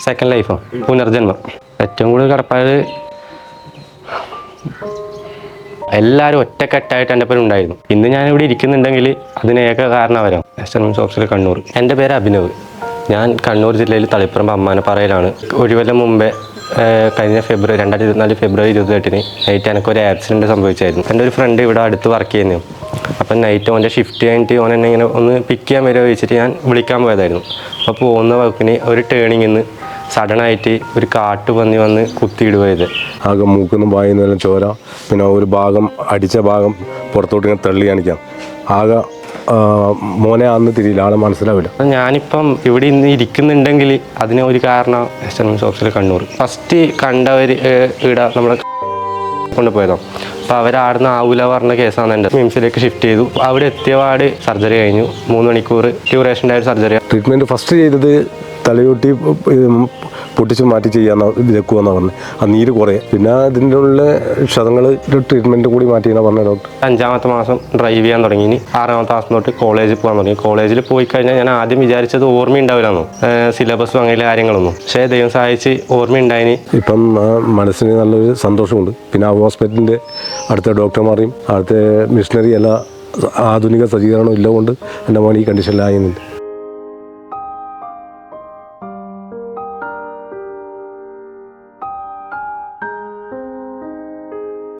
Second ലൈഫോ പുനർജന്മം. ഏറ്റവും കൂടുതൽ കടപ്പാട് എല്ലാവരും ഒറ്റക്കെട്ടായിട്ട് എൻ്റെ പേര് ഉണ്ടായിരുന്നു. ഇന്ന് ഞാനിവിടെ ഇരിക്കുന്നുണ്ടെങ്കിൽ അതിന് ഏക കാരണം അവരാണ്. എക്സ്റ്റർമൻസ് ഓഫീസർ കണ്ണൂർ. എൻ്റെ പേര് അഭിനവ്. ഞാൻ കണ്ണൂർ ജില്ലയിൽ തളിപ്പറമ്പ് അമ്മാനപ്പാറയിലാണ്. ഒരു കൊല്ലം മുമ്പേ കഴിഞ്ഞ 2024 ഫെബ്രുവരി 28 നൈറ്റ് എനിക്കൊരു ആക്സിഡൻറ്റ് സംഭവിച്ചായിരുന്നു. എൻ്റെ ഒരു ഫ്രണ്ട് ഇവിടെ അടുത്ത് വർക്ക് ചെയ്യുന്നു. അപ്പം നൈറ്റ് ഓൻ്റെ ഷിഫ്റ്റ് കഴിഞ്ഞിട്ട് ഓൻ എന്നെ ഇങ്ങനെ ഒന്ന് പിക്ക് ചെയ്യാൻ വരുമോ ചോദിച്ചിട്ട് ഞാൻ വിളിക്കാൻ പോയതായിരുന്നു. അപ്പോൾ പോകുന്ന വകുപ്പിന് ഒരു ടേണിങ്ങിൽ നിന്ന് സഡനായിട്ട് ഒരു കാട്ടുപന്നി വന്ന് കുത്തിയിടുകയത്. ആകെ മൂക്കൊന്നും വായുന്നതിലും ചോര, പിന്നെ ഒരു ഭാഗം അടിച്ച ഭാഗം പുറത്തോട്ട് ഇങ്ങനെ തള്ളി കാണിക്കാം. ആകെ മോനെ അന്ന് തിരിയില്ല, ആളെ മനസ്സിലാവില്ല. ഞാനിപ്പം ഇവിടെ ഇന്ന് ഇരിക്കുന്നുണ്ടെങ്കിൽ അതിന് ഒരു കാരണം എക്സ്റ്റർമൻസ് ഓഫീസർ കണ്ണൂർ. ഫസ്റ്റ് കണ്ടവർ ഇവിടെ നമ്മളെ കൊണ്ടുപോയതോ. അപ്പോൾ അവരാടുന്ന ആവൂല പറഞ്ഞ കേസാണ്. എൻ്റെ മിംസിലേക്ക് ഷിഫ്റ്റ് ചെയ്തു. അവിടെ എത്തിയപാട് സർജറി കഴിഞ്ഞു. 3 മണിക്കൂർ ഡ്യൂറേഷൻ്റെ ഒരു സർജറി. ട്രീറ്റ്മെൻറ്റ് ഫസ്റ്റ് ചെയ്തത് തലയൊട്ടി പൊട്ടിച്ച് മാറ്റി ചെയ്യാമെന്ന് വെക്കുമെന്നാണ് പറഞ്ഞത്. ആ നീര് കുറേ, പിന്നെ അതിൻ്റെ ഉള്ള ക്ഷതങ്ങൾ ട്രീറ്റ്മെൻറ്റ് കൂടി മാറ്റിയെന്നാണ് പറഞ്ഞത് ഡോക്ടർ. 5ാമത്തെ മാസം ഡ്രൈവ് ചെയ്യാൻ തുടങ്ങി. 6ാമത്തെ മാസം തൊട്ട് കോളേജിൽ പോകാൻ തുടങ്ങി. കോളേജിൽ പോയി കഴിഞ്ഞാൽ ഞാൻ ആദ്യം വിചാരിച്ചത് ഓർമ്മയുണ്ടാവില്ലെന്നോ, സിലബസും അങ്ങനെ കാര്യങ്ങളൊന്നും. പക്ഷേ ദൈവം സഹായിച്ച് ഓർമ്മയുണ്ടായിന്. ഇപ്പം മനസ്സിന് നല്ലൊരു സന്തോഷമുണ്ട്. പിന്നെ ആ ഹോസ്പിറ്റലിൻ്റെ അടുത്ത ഡോക്ടർമാരെയും അടുത്ത മിഷനറി എല്ലാ ആധുനിക സജ്ജീകരണം ഇല്ലതുകൊണ്ട് എൻ്റെ മോൻ ഈ കണ്ടീഷനിലായിരുന്നില്ല.